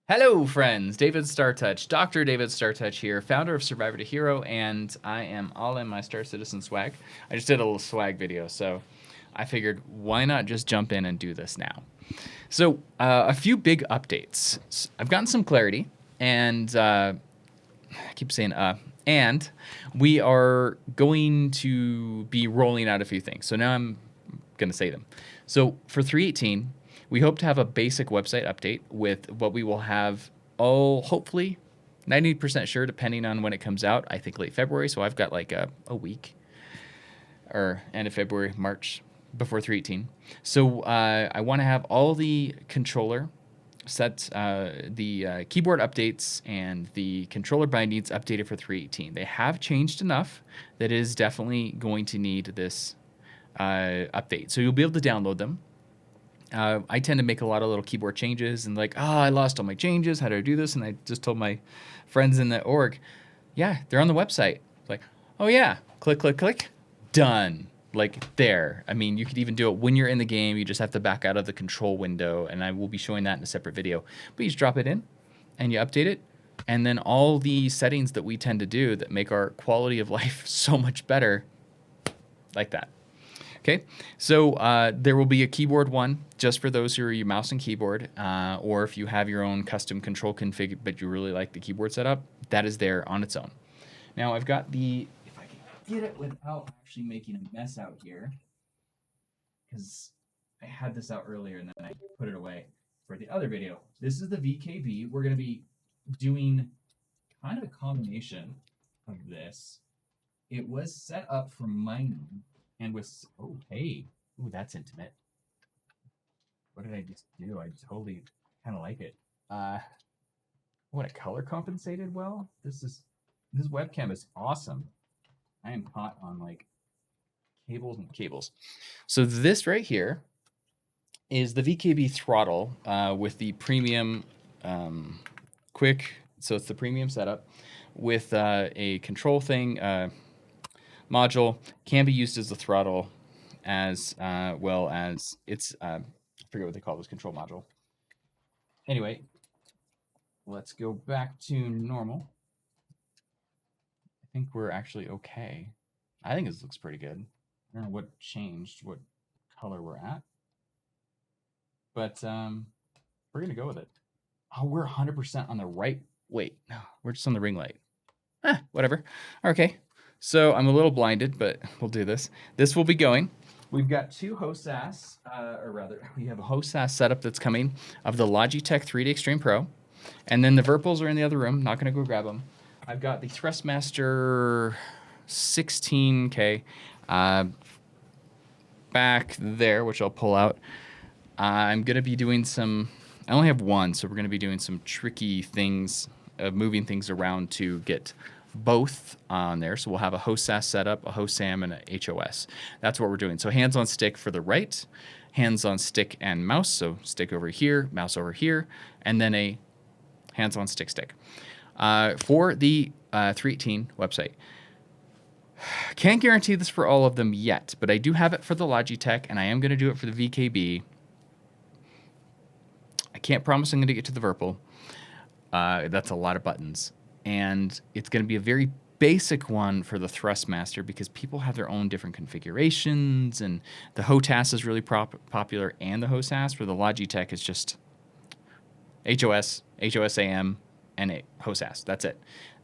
Hello, friends. David StarTouch, Dr. David StarTouch here, founder of Survivor to Hero, and I am all in my Star Citizen swag. I just did a little swag video, so I figured why not just jump in and do this now. So, a few big updates. I've gotten some clarity, and I keep saying and we are going to be rolling out a few things. So now I'm going to say them. So for 318, we hope to have a basic website update with what we will have, hopefully 90% sure, depending on when it comes out. I think late February, so I've got like a week or end of February, March before 318. So I want to have all the controller set, the keyboard updates and the controller bindings updated for 318. They have changed enough that it is definitely going to need this update. So you'll be able to download them. I tend to make a lot of little keyboard changes and like, I lost all my changes. How do I do this? And I just told my friends in the org, yeah, they're on the website. It's like, oh yeah, click, click, click, done. Like there. I mean, you could even do it when you're in the game. You just have to back out of the control window, and I will be showing that in a separate video. But you just drop it in, and you update it, and then all the settings that we tend to do that make our quality of life so much better, like that. Okay, so there will be a keyboard one just for those who are your mouse and keyboard, or if you have your own custom control config, but you really like the keyboard setup, that is there on its own. Now I've got the, if I can get it without actually making a mess out here, because I had this out earlier and then I put it away for the other video. This is the VKB. We're going to be doing kind of a combination of this. It was set up for mining and was, oh, hey, ooh, that's intimate. What did I just do? I totally kind of like it. What, a color compensated well? This webcam is awesome. I am hot on like cables and cables. So this right here is the VKB throttle with the premium quick. So it's the premium setup with a control thing module. Can be used as the throttle as well as it's I forget what they call this control module. Anyway, let's go back to normal. I think we're actually okay. I think this looks pretty good. I don't know what changed, what color we're at, but we're gonna go with it. Oh, we're 100% on the right. Wait, no, we're just on the ring light. Whatever. Okay, so I'm a little blinded, but we'll do this. This will be going. We've got two HOSAS, or rather, we have a HOSAS setup that's coming of the Logitech 3D Extreme Pro, and then the Virpils are in the other room. Not gonna go grab them. I've got the Thrustmaster 16K back there, which I'll pull out. I'm gonna be doing some. I only have one, so we're gonna be doing some tricky things, moving things around to get both on there. So we'll have a HOSAS setup, a HOSAM, and a HOS. That's what we're doing. So hands on stick for the right, hands on stick and mouse. So stick over here, mouse over here, and then a hands on stick. For the 318 website. Can't guarantee this for all of them yet, but I do have it for the Logitech, and I am going to do it for the VKB. I can't promise I'm going to get to the Virpil. That's a lot of buttons. And it's going to be a very basic one for the Thrustmaster because people have their own different configurations, and the HOTAS is really popular, and the HOSAS. For the Logitech is just HOS, HOSAM, and HOSAS. That's it.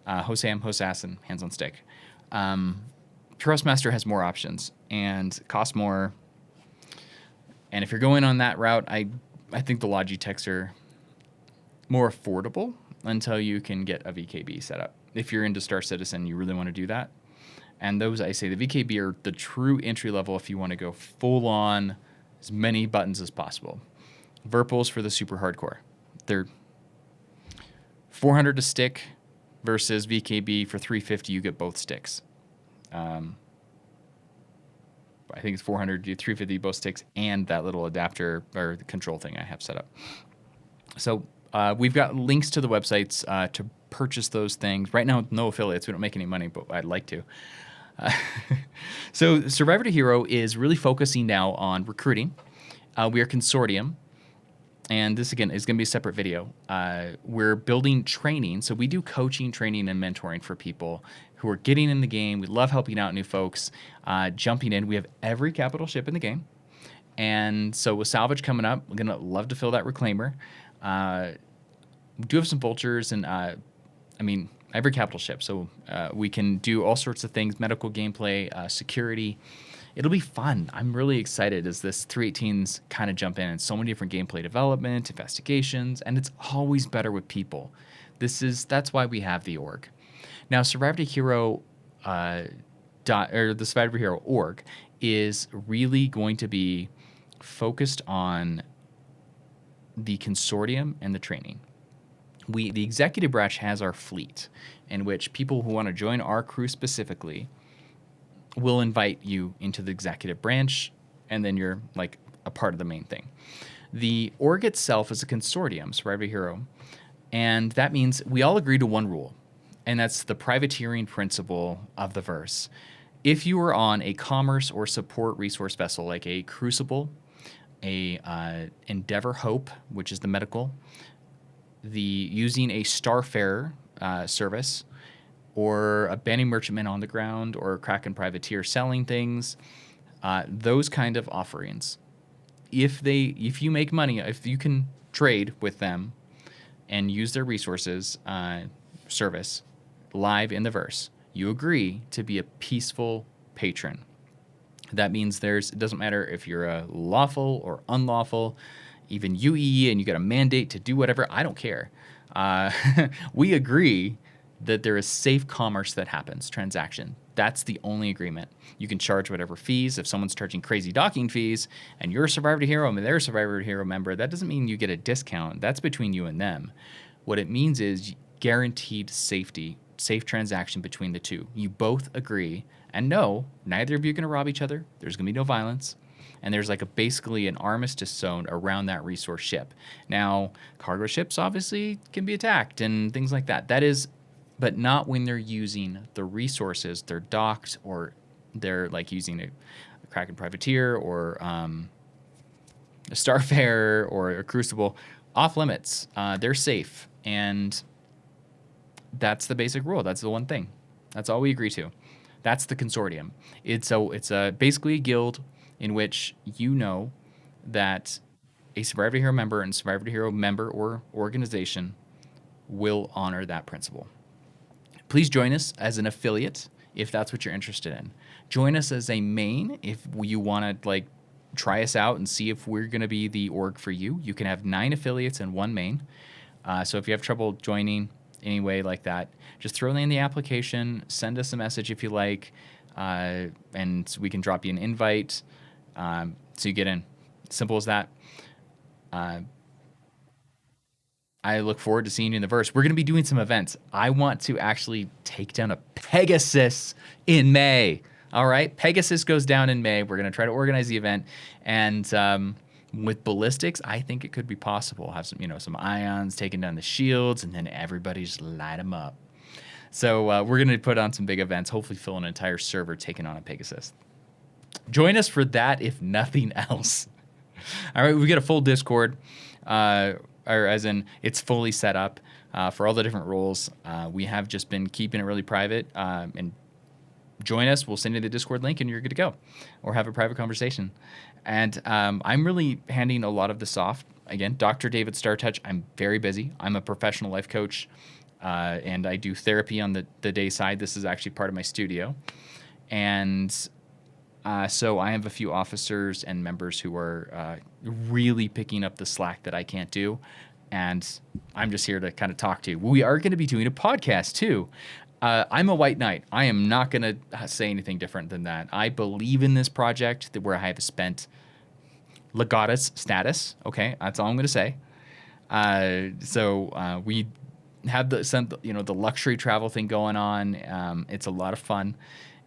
HOSAM, HOSAS, and hands on stick. Thrustmaster has more options and costs more. And if you're going on that route, I think the Logitechs are more affordable until you can get a VKB set up. If you're into Star Citizen, you really want to do that. And those, I say, the VKB are the true entry level if you want to go full on as many buttons as possible. Virpils for the super hardcore. They're 400 to stick versus VKB for 350. You get both sticks. I think it's 400 to 350 both sticks and that little adapter or the control thing I have set up. So we've got links to the websites to purchase those things. Right now, no affiliates. We don't make any money, but I'd like to. So Survivor to Hero is really focusing now on recruiting. We are consortium. and this again is going to be a separate video. We're building training. So we do coaching, training, and mentoring for people who are getting in the game. We love helping out new folks, jumping in. We have every capital ship in the game. And so with Salvage coming up, we're going to love to fill that reclaimer. We do have some vultures and, every capital ship. So we can do all sorts of things, medical gameplay, security. It'll be fun. I'm really excited as this 318s kind of jump in and so many different gameplay development, investigations, and it's always better with people. That's why we have the org. Now, Survivor Hero, the Survivor Hero org is really going to be focused on the consortium and the training. The executive branch has our fleet, in which people who want to join our crew specifically will invite you into the executive branch, and then you're like a part of the main thing. The org itself is a consortium, Survivor Hero, and that means we all agree to one rule, and that's the privateering principle of the verse. If you are on a commerce or support resource vessel like a Crucible, a Endeavor Hope, which is the medical, using a Starfarer service, or a Banning Merchantman on the ground, or a Kraken Privateer selling things, those kind of offerings. If you make money, if you can trade with them and use their resources service live in the verse, you agree to be a peaceful patron. That means it doesn't matter if you're a lawful or unlawful, even UEE, and you got a mandate to do whatever. I don't care. We agree that there is safe commerce that happens, transaction. That's the only agreement. You can charge whatever fees. If someone's charging crazy docking fees and you're a Survivor Hero and they're a Survivor Hero member, that doesn't mean you get a discount. That's between you and them. What it means is guaranteed safety, safe transaction between the two. You both agree, and no, neither of you are going to rob each other. There's going to be no violence. And there's basically an armistice zone around that resource ship. Now, cargo ships obviously can be attacked and things like that. But not when they're using the resources. They're docked, or they're using a Kraken Privateer or a Starfarer or a Crucible. Off limits. They're safe. And that's the basic rule. That's the one thing. That's all we agree to. That's the consortium. It's basically a guild in which you know that a Survivor Hero member and Survivor Hero member or organization will honor that principle. Please join us as an affiliate if that's what you're interested in. Join us as a main if you want to try us out and see if we're going to be the org for you. You can have 9 affiliates and 1 main. So if you have trouble joining anyway like that, just throw in the application, send us a message if you like, and we can drop you an invite so you get in. Simple as that. I look forward to seeing you in the verse. We're going to be doing some events. I want to actually take down a Pegasus in May. All right? Pegasus goes down in May. We're going to try to organize the event. And with ballistics, I think it could be possible. Have some ions taking down the shields, and then everybody just light them up. So we're going to put on some big events, hopefully fill an entire server taking on a Pegasus. Join us for that, if nothing else. All right, we get a full Discord. Or as in it's fully set up for all the different roles. We have just been keeping it really private. And join us. We'll send you the Discord link and you're good to go. Or have a private conversation. And I'm really handing a lot of this off. Again, Dr. David Startouch. I'm very busy. I'm a professional life coach. And I do therapy on the day side. This is actually part of my studio. And so I have a few officers and members who are really picking up the slack that I can't do. And I'm just here to kind of talk to you. We are going to be doing a podcast too. I'm a white knight. I am not going to say anything different than that. I believe in this project where I have spent legatus status. Okay, that's all I'm going to say. So we have the luxury travel thing going on. It's a lot of fun.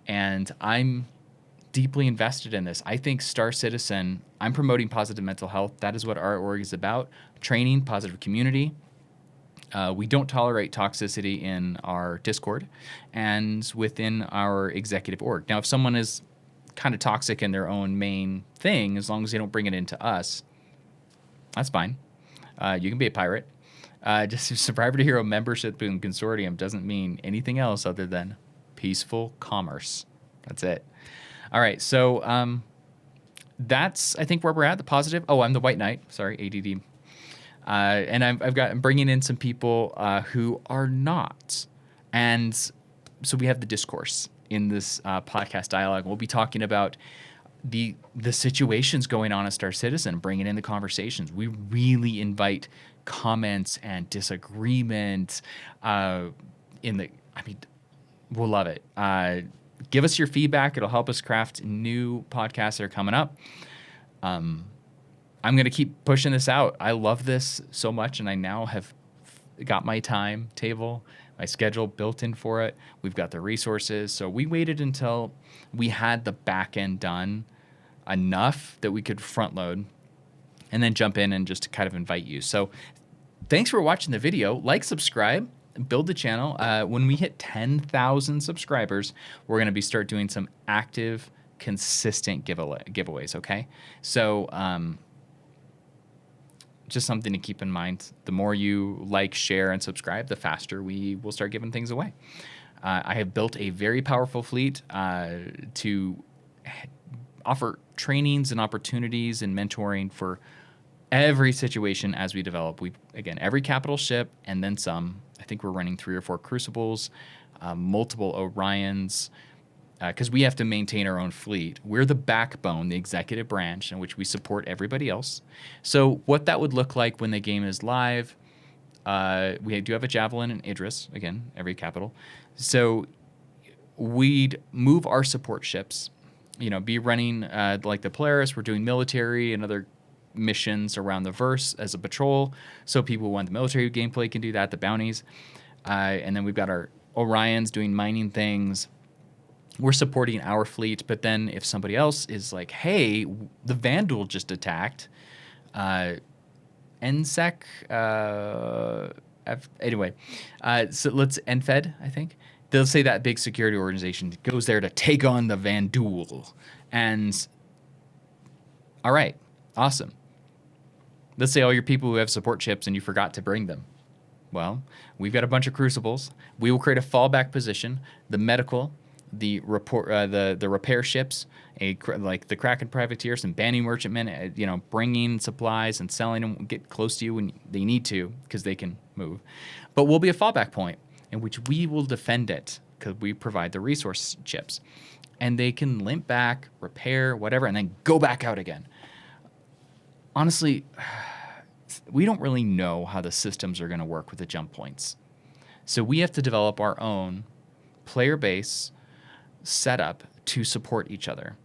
And I'm deeply invested in this. I think Star Citizen, I'm promoting positive mental health. That is what our org is about. Training, positive community. We don't tolerate toxicity in our Discord and within our executive org. Now, if someone is kind of toxic in their own main thing, as long as they don't bring it into us, that's fine. You can be a pirate. Just Survivor to Hero membership in Consortium doesn't mean anything else other than peaceful commerce. That's it. All right, so that's, I think, where we're at. The positive. Oh, I'm the White Knight. Sorry, ADD. And I'm bringing in some people who are not, and so we have the discourse in this podcast dialogue. We'll be talking about the situations going on at Star Citizen, bringing in the conversations. We really invite comments and disagreement. We'll love it. Give us your feedback. It'll help us craft new podcasts that are coming up. I'm going to keep pushing this out. I love this so much, and I now have got my timetable, my schedule built in for it. We've got the resources. So we waited until we had the back end done enough that we could front load and then jump in and just kind of invite you. So thanks for watching the video. Like, subscribe, build the channel. When we hit 10,000 subscribers, we're going to start doing some active, consistent giveaways, okay? So just something to keep in mind. The more you like, share, and subscribe, the faster we will start giving things away. I have built a very powerful fleet to offer trainings and opportunities and mentoring for every situation as we develop. Again, every capital ship and then some. I think we're running 3 or 4 Crucibles, multiple Orions, because we have to maintain our own fleet. We're the backbone, the executive branch, in which we support everybody else. So what that would look like when the game is live, we do have a Javelin and Idris, again, every capital. So we'd move our support ships, be running like the Polaris. We're doing military and other missions around the verse as a patrol. So people who want the military gameplay can do that, the bounties. And then we've got our Orions doing mining things. We're supporting our fleet, but then if somebody else is like, hey, the Vanduul just attacked, NSEC, anyway, so let's, NFED, I think. They'll say that big security organization goes there to take on the Vanduul. And, all right, awesome. Let's say all your people who have support chips and you forgot to bring them. Well, we've got a bunch of Crucibles. We will create a fallback position. The medical, the repair ships, like the Kraken privateer, some Banning merchantmen, bringing supplies and selling them, get close to you when they need to because they can move. But we'll be a fallback point in which we will defend it because we provide the resource chips. And they can limp back, repair, whatever, and then go back out again. Honestly, we don't really know how the systems are going to work with the jump points. So we have to develop our own player base setup to support each other.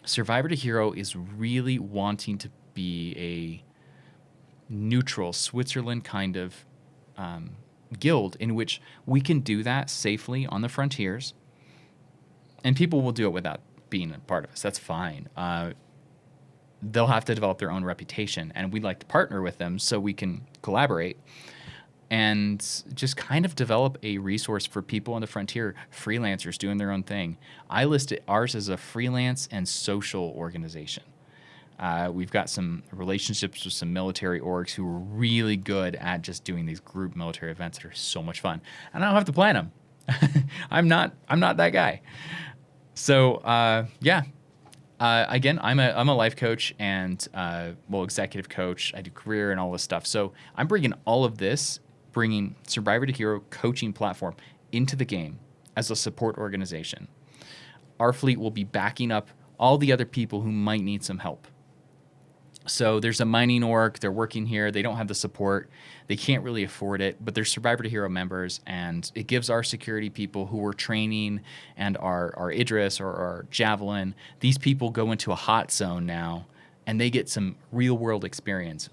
Survivor to Hero is really wanting to be a neutral Switzerland kind of guild in which we can do that safely on the frontiers, and people will do it without being a part of us. That's fine. They'll have to develop their own reputation, and we'd like to partner with them so we can collaborate and just kind of develop a resource for people on the frontier, freelancers doing their own thing. I listed ours as a freelance and social organization. We've got some relationships with some military orgs who are really good at just doing these group military events that are so much fun. And I don't have to plan them. I'm not that guy. So again, I'm a life coach and executive coach. I do career and all this stuff. So I'm bringing all of this, bringing Survivor to Hero coaching platform into the game as a support organization. Our fleet will be backing up all the other people who might need some help. So there's a mining org, they're working here, they don't have the support, they can't really afford it, but they're Survivor to Hero members, and it gives our security people who we're training and our Idris or our Javelin, these people go into a hot zone now, and they get some real world experience.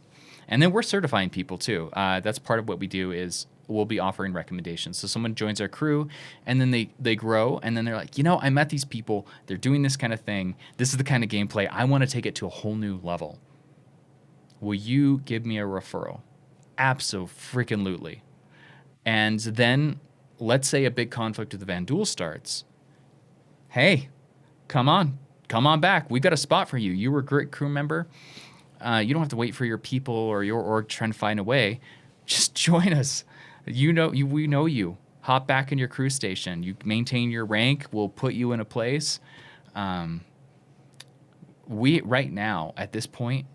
And then we're certifying people too. That's part of what we do is we'll be offering recommendations. So someone joins our crew, and then they grow, and then they're like, I met these people, they're doing this kind of thing, this is the kind of gameplay, I want to take it to a whole new level. Will you give me a referral? Abso-freaking-lutely. And then, let's say a big conflict with the Vanduul starts. Hey, come on back. We've got a spot for you. You were a great crew member. You don't have to wait for your people or your org trying to find a way. Just join us. We know you. Hop back in your crew station. You maintain your rank. We'll put you in a place. We right now at this point,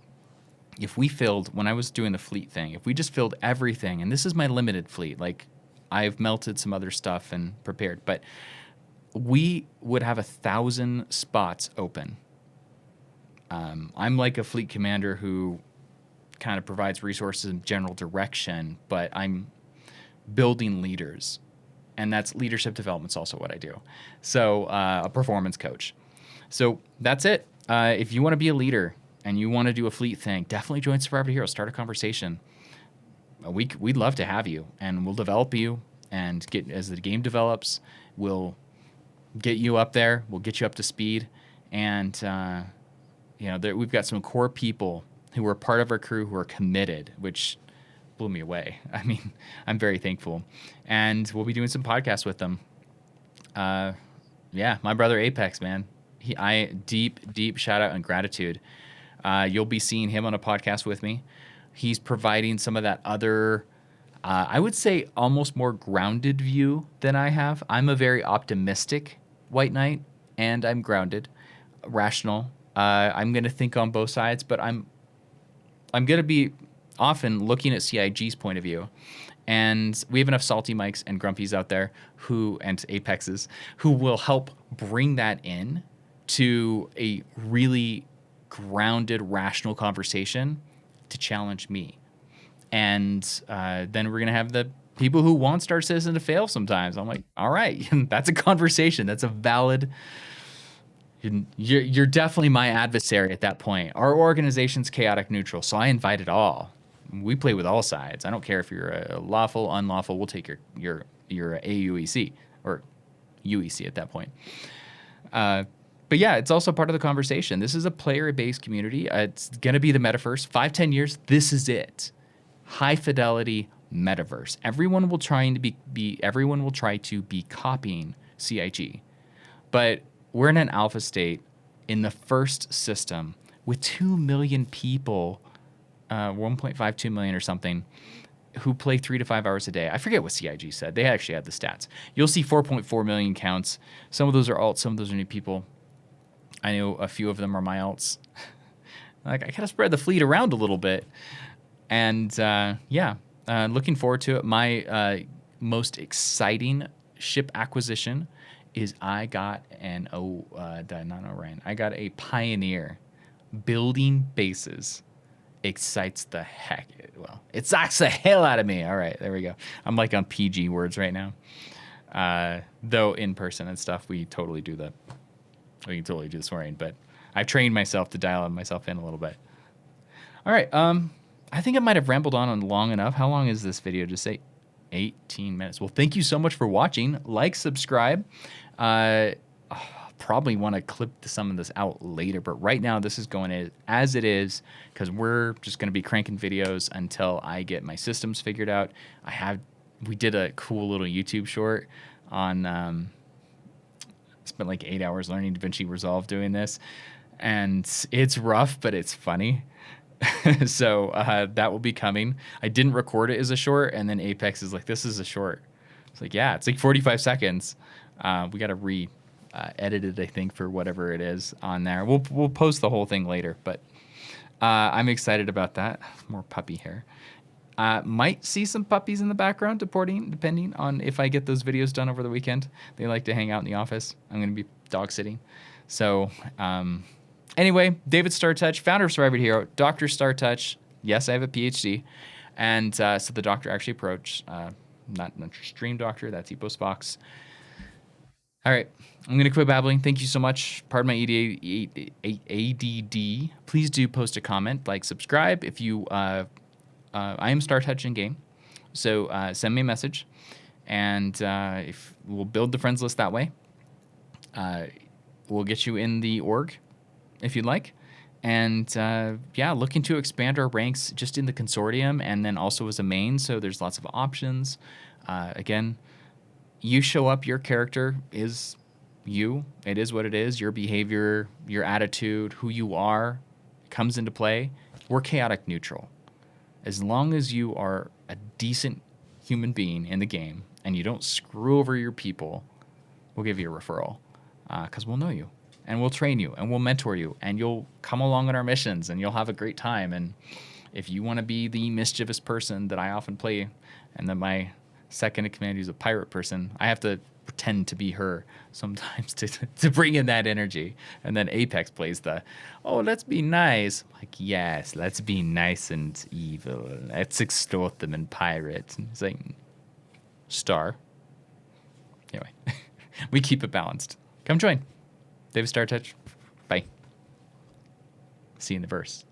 if we filled, when I was doing the fleet thing, if we just filled everything, and this is my limited fleet, like I've melted some other stuff and prepared, but we would have 1,000 spots open. I'm like a fleet commander who kind of provides resources and general direction, but I'm building leaders, and that's leadership development's also what I do. So a performance coach. So that's it. If you want to be a leader and you want to do a fleet thing, definitely join Survivor Heroes. Start a conversation. We'd love to have you, and we'll develop you. And as the game develops, we'll get you up there. We'll get you up to speed. And we've got some core people who are part of our crew who are committed, which blew me away. I mean, I'm very thankful. And we'll be doing some podcasts with them. My brother Apex, man. Deep shout out and gratitude. You'll be seeing him on a podcast with me. He's providing some of that other, I would say almost more grounded view than I have. I'm a very optimistic White Knight, and I'm grounded, rational. I'm going to think on both sides, but I'm going to be often looking at CIG's point of view. And we have enough salty mics and grumpies out there and Apexes who will help bring that in to a really grounded, rational conversation to challenge me. And then we're going to have the people who want Star Citizen to fail sometimes. I'm like, all right, that's a conversation. That's a valid... You're definitely my adversary at that point. Our organization's chaotic neutral, so I invite it all. We play with all sides. I don't care if you're a lawful, unlawful. We'll take your AUEC or UEC at that point. But yeah, it's also part of the conversation. This is a player-based community. It's going to be the metaverse. 5-10 years, this is it. High fidelity metaverse. Everyone will try to be copying CIG. But we're in an alpha state in the first system with 2 million people, 1.52 million or something, who play 3 to 5 hours a day. I forget what CIG said. They actually had the stats. You'll see 4.4 million counts. Some of those are alts, some of those are new people. I know a few of them are my alts. I gotta spread the fleet around a little bit. And looking forward to it. My most exciting ship acquisition is I got a Pioneer. Building bases excites the heck. Well, it excites the hell out of me. All right, there we go. I'm like on PG words right now. Though in person and stuff, we can totally do the swearing. But I've trained myself to dial myself in a little bit. All right. I think I might have rambled on long enough. How long is this video? Just say 18 minutes. Well, thank you so much for watching. Like, subscribe. Probably want to clip some of this out later, but right now this is going as it is because we're just going to be cranking videos until I get my systems figured out. We did a cool little YouTube short on spent like 8 hours learning DaVinci Resolve doing this, and it's rough, but it's funny. So that will be coming. I didn't record it as a short, and then Apex is like, this is a short. It's like, yeah, it's like 45 seconds. We got to edit it, I think, for whatever it is on there. We'll post the whole thing later, but I'm excited about that. More puppy hair. Might see some puppies in the background depending on if I get those videos done over the weekend. They like to hang out in the office. I'm going to be dog sitting. So anyway, David Startouch, founder of Survivor Hero, Dr. Startouch. Yes, I have a PhD. And so the doctor actually approached, not an extreme doctor, that's Epos Fox. All right, I'm going to quit babbling. Thank you so much. Pardon my ADD. Please do post a comment, like, subscribe. If you, I am Startouch in game, so send me a message, and if we'll build the friends list that way. We'll get you in the org if you'd like. And looking to expand our ranks just in the consortium and then also as a main, so there's lots of options. Again, you show up, your character is you. It is what it is. Your behavior, your attitude, who you are comes into play. We're chaotic neutral. As long as you are a decent human being in the game and you don't screw over your people, we'll give you a referral because we'll know you and we'll train you and we'll mentor you and you'll come along on our missions and you'll have a great time. And if you want to be the mischievous person that I often play, and then my second in command who's a pirate person, I have to pretend to be her sometimes to bring in that energy. And then Apex plays the, oh, let's be nice. I'm like, yes, let's be nice and evil. Let's extort them and pirate. And it's like, Star. Anyway, we keep it balanced. Come join. David Startouch. Bye. See you in the verse.